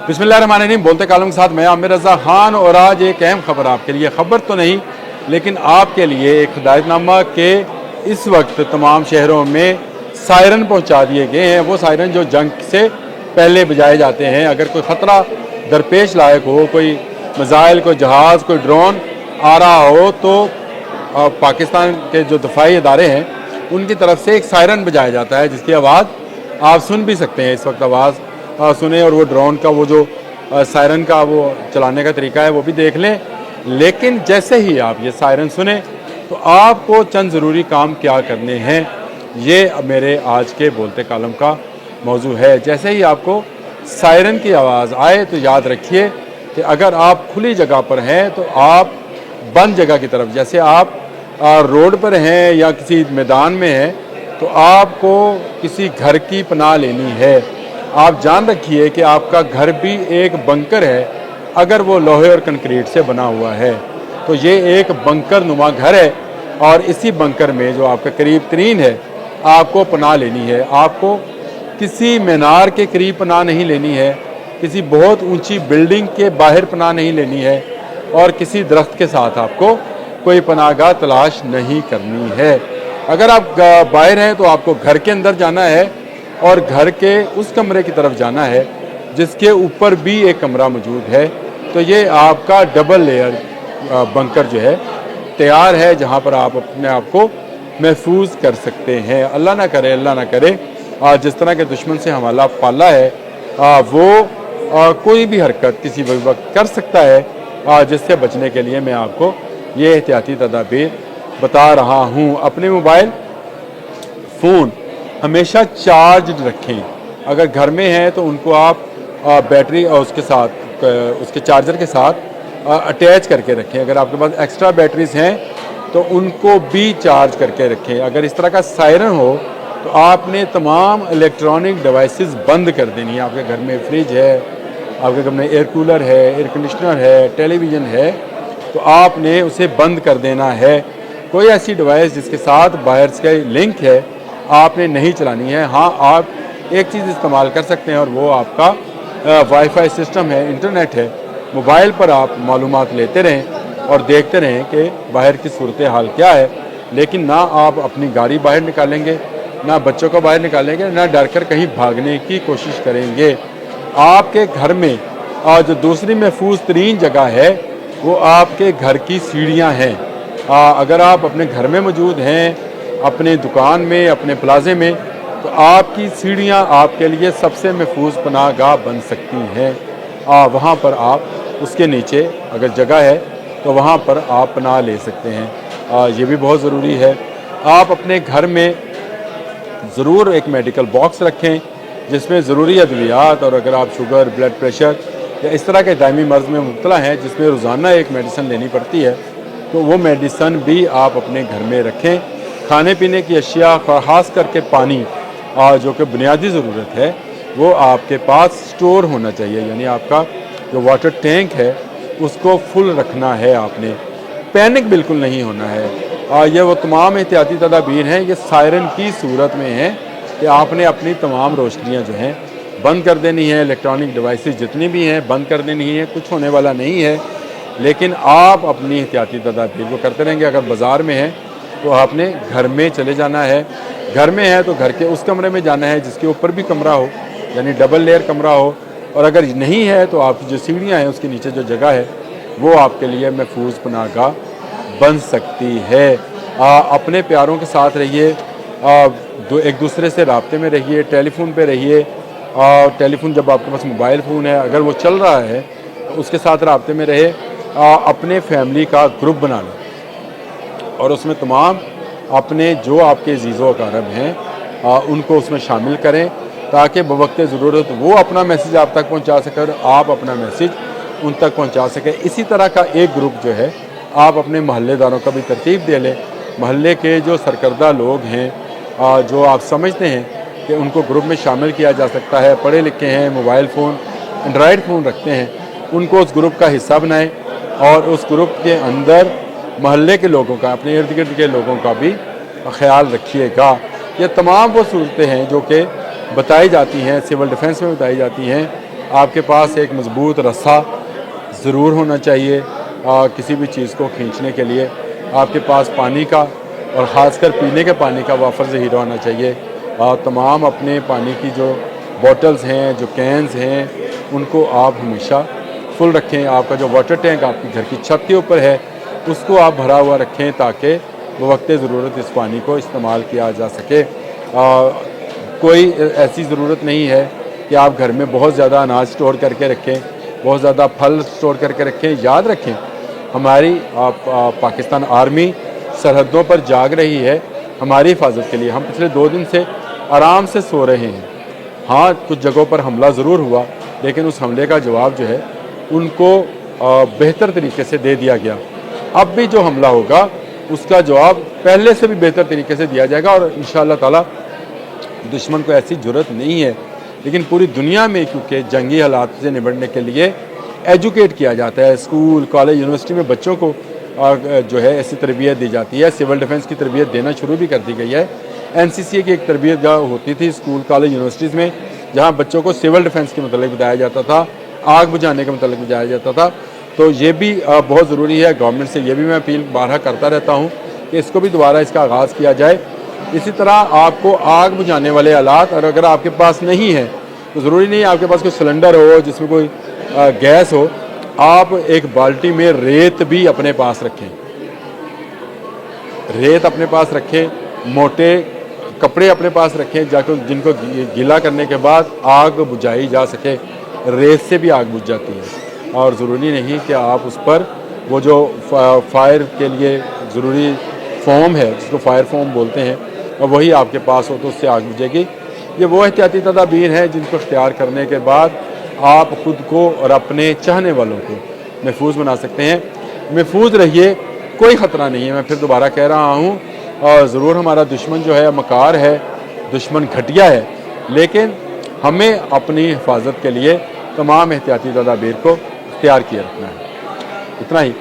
बिस्मिल्लाहिर्रहमानिर्रहीम। बोलते कालम के साथ मैं आमिर रज़ा खान, और आज एक अहम खबर आपके लिए, खबर तो नहीं लेकिन आपके लिए एक हिदायतनामा के इस वक्त तमाम शहरों में सायरन पहुंचा दिए गए हैं। वो सायरन जो जंग से पहले बजाए जाते हैं। अगर कोई ख़तरा दरपेश लायक हो, कोई मिसाइल, कोई जहाज़, कोई ड्रोन आ रहा हो, तो पाकिस्तान के जो दफाई इदारे हैं उनकी तरफ से एक सायरन बजाया जाता है, जिसकी आवाज़ आप सुन भी सकते हैं। इस वक्त आवाज़ सुने, और वो ड्रोन का वो जो सायरन का वो चलाने का तरीका है वो भी देख लें। लेकिन जैसे ही आप ये सायरन सुने तो आपको चंद ज़रूरी काम क्या करने हैं, ये मेरे आज के बोलते कालम का मौजू है। जैसे ही आपको सायरन की आवाज़ आए तो याद रखिए कि अगर आप खुली जगह पर हैं तो आप बंद जगह की तरफ, जैसे आप रोड पर हैं या किसी मैदान में हैं, तो आपको किसी घर की पनाह लेनी है। आप जान रखिए कि आपका घर भी एक बंकर है, अगर वो लोहे और कंक्रीट से बना हुआ है तो ये एक बंकर नुमा घर है, और इसी बंकर में जो आपका करीब तरीन है आपको पनाह लेनी है। आपको किसी मीनार के करीब पनाह नहीं लेनी है, किसी बहुत ऊंची बिल्डिंग के बाहर पनाह नहीं लेनी है, और किसी दरख्त के साथ आपको कोई पनाहगाह तलाश नहीं करनी है। अगर आप बाहर हैं तो आपको घर के अंदर जाना है और घर के उस कमरे की तरफ जाना है जिसके ऊपर भी एक कमरा मौजूद है। तो ये आपका डबल लेयर बंकर जो है तैयार है, जहाँ पर आप अपने आप को महफूज कर सकते हैं। अल्लाह ना करे जिस तरह के दुश्मन से हमला पाला है वो कोई भी हरकत किसी भी वक्त कर सकता है, जिससे बचने के लिए मैं आपको ये एहतियाती तदाबीर बता रहा हूँ। अपने मोबाइल फ़ोन हमेशा चार्ज रखें। अगर घर में हैं तो उनको आप बैटरी और उसके साथ उसके चार्जर के साथ अटैच करके रखें। अगर आपके पास एक्स्ट्रा बैटरीज हैं तो उनको भी चार्ज करके रखें। अगर इस तरह का सायरन हो तो आपने तमाम इलेक्ट्रॉनिक डिवाइसेस बंद कर देनी है। आपके घर में फ्रिज है, आपके घर में एयर कूलर है, एयर कंडीशनर है, टेलीविज़न है, तो आपने उसे बंद कर देना है। कोई ऐसी डिवाइस जिसके साथ बाहर से लिंक है आपने नहीं चलानी है। हाँ, आप एक चीज़ इस्तेमाल कर सकते हैं और वो आपका वाईफाई सिस्टम है, इंटरनेट है। मोबाइल पर आप मालूमात लेते रहें और देखते रहें कि बाहर की सूरत हाल क्या है, लेकिन ना आप अपनी गाड़ी बाहर निकालेंगे, ना बच्चों को बाहर निकालेंगे, ना डर कर कहीं भागने की कोशिश करेंगे। आपके घर में जो दूसरी महफूज तरीन जगह है वो आपके घर की सीढ़ियाँ हैं। अगर आप अपने घर में मौजूद हैं, अपने दुकान में, अपने प्लाजे में, तो आपकी सीढ़ियाँ आपके लिए सबसे महफूज पनाहगाह बन सकती हैं। वहाँ पर आप उसके नीचे अगर जगह है तो वहाँ पर आप पनाह ले सकते हैं। ये भी बहुत ज़रूरी है। आप अपने घर में ज़रूर एक मेडिकल बॉक्स रखें जिसमें ज़रूरी अद्वियात, और अगर आप शुगर, ब्लड प्रेशर या इस तरह के दायमी मर्ज़ में मुब्तला हैं जिसमें रोज़ाना एक मेडिसिन लेनी पड़ती है, तो वो मेडिसिन भी आप अपने घर में रखें। खाने पीने की अशिया, ख़ास करके पानी जो कि बुनियादी ज़रूरत है, वो आपके पास स्टोर होना चाहिए। यानी आपका जो वाटर टैंक है उसको फुल रखना है आपने। पैनिक बिल्कुल नहीं होना है। ये वो तमाम एहतियाती तदाबीर हैं, ये सायरन की सूरत में हैं कि आपने अपनी तमाम रोशनियाँ जो हैं बंद कर देनी है। इलेक्ट्रॉनिक डिवाइसेस जितनी भी हैं बंद कर देनी है। कुछ होने वाला नहीं है, लेकिन आप अपनी एहतियाती तदाबीर को करते रहेंगे। अगर बाज़ार में हैं तो आपने घर में चले जाना है। घर में है तो घर के उस कमरे में जाना है जिसके ऊपर भी कमरा हो, यानी डबल लेयर कमरा हो। और अगर नहीं है तो आपकी जो सीढ़ियाँ हैं उसके नीचे जो जगह है वो आपके लिए महफूज पनाहगाह बन सकती है। अपने प्यारों के साथ रहिए, एक दूसरे से राब्ते में रहिए, टेलीफोन पे रहिए। टेलीफोन जब आपके पास मोबाइल फ़ोन है अगर वो चल रहा है तो उसके साथ राब्ते में रहे। अपने फैमिली का ग्रुप बना लो और उसमें तमाम अपने जो आपके अज़ीज़ो अक़ारब हैं उनको उसमें शामिल करें, ताकि बवक्त ज़रूरत वो अपना मैसेज आप तक पहुंचा सकें और आप अपना मैसेज उन तक पहुंचा सकें। इसी तरह का एक ग्रुप जो है आप अपने महल्लेदारों का भी तरतीब दे लें। महल्ले के जो सरकर्दा लोग हैं जो आप समझते हैं कि उनको ग्रुप में शामिल किया जा सकता है, पढ़े लिखे हैं, मोबाइल फ़ोन, एंड्रॉयड फ़ोन रखते हैं, उनको उस ग्रुप का हिस्सा बनाएं और उस ग्रुप के अंदर महल्ले के लोगों का, अपने इर्द गिर्द के लोगों का भी ख्याल रखिएगा। ये तमाम वो सूरतें हैं जो कि बताई जाती हैं, सिविल डिफेंस में बताई जाती हैं। آپ کے پاس ایک مضبوط رسا ضرور ہونا چاہیے کسی بھی چیز کو کھینچنے کے لیے. آپ کے پاس پانی کا اور خاص کر پینے کے پانی کا وافر ذخیرہ ہونا چاہیے. تمام اپنے پانی کی جو بوٹلز ہیں, جو کینز ہیں, ان کو آپ ہمیشہ فل رکھیں. آپ کا جو واٹر ٹینک آپ کی گھر کی چھت کے اوپر ہے اس کو آپ بھرا ہوا رکھیں تاکہ بوقت ضرورت اس پانی کو استعمال کیا جا سکے. کوئی ایسی ضرورت نہیں ہے کہ آپ گھر میں بہت زیادہ اناج سٹور کر کے رکھیں, بہت زیادہ پھل سٹور کر کے رکھیں. یاد رکھیں ہماری پاکستان آرمی سرحدوں پر جاگ رہی ہے ہماری حفاظت کے لیے. ہم پچھلے 2 دن سے آرام سے سو رہے ہیں. ہاں کچھ جگہوں پر حملہ ضرور ہوا لیکن اس حملے کا جواب جو ہے ان کو بہتر طریقے سے دے دیا گیا. اب بھی جو حملہ ہوگا اس کا جواب پہلے سے بھی بہتر طریقے سے دیا جائے گا, اور انشاءاللہ تعالی دشمن کو ایسی جرأت نہیں ہے. لیکن پوری دنیا میں کیونکہ جنگی حالات سے نمٹنے کے لیے ایجوکیٹ کیا جاتا ہے, اسکول کالج یونیورسٹی میں بچوں کو جو ہے ایسی تربیت دی جاتی ہے. سول ڈیفنس کی تربیت دینا شروع بھی کر دی گئی ہے. NCCA کی ایک تربیت گاہ ہوتی تھی اسکول کالج یونیورسٹیز میں جہاں بچوں کو سول ڈیفنس کے متعلق بتایا جاتا تھا, آگ بجھانے کے متعلق بتایا جاتا تھا. تو یہ بھی بہت ضروری ہے. گورنمنٹ سے یہ بھی میں اپیل بارہا کرتا رہتا ہوں کہ اس کو بھی دوبارہ اس کا آغاز کیا جائے. اسی طرح آپ کو آگ بجھانے والے آلات اور اگر آپ کے پاس نہیں ہے تو ضروری نہیں آپ کے پاس کوئی سلنڈر ہو جس میں کوئی گیس ہو, آپ ایک بالٹی میں ریت بھی اپنے پاس رکھیں. ریت اپنے پاس رکھیں, موٹے کپڑے اپنے پاس رکھیں جن کو گیلا کرنے کے بعد آگ بجھائی جا سکے. ریت سے بھی آگ بجھ جاتی ہے اور ضروری نہیں کہ آپ اس پر وہ جو فائر کے لیے ضروری فوم ہے جس کو فائر فوم بولتے ہیں اور وہی آپ کے پاس ہو تو اس سے آگ بجھے گی. یہ وہ احتیاطی تدابیر ہیں جن کو اختیار کرنے کے بعد آپ خود کو اور اپنے چاہنے والوں کو محفوظ بنا سکتے ہیں. محفوظ رہیے, کوئی خطرہ نہیں ہے. میں پھر دوبارہ کہہ رہا ہوں, اور ضرور ہمارا دشمن جو ہے مکار ہے, دشمن گھٹیا ہے, لیکن ہمیں اپنی حفاظت کے لیے تمام احتیاطی تدابیر کو اختیار کیے رکھنا ہے. اتنا ہی.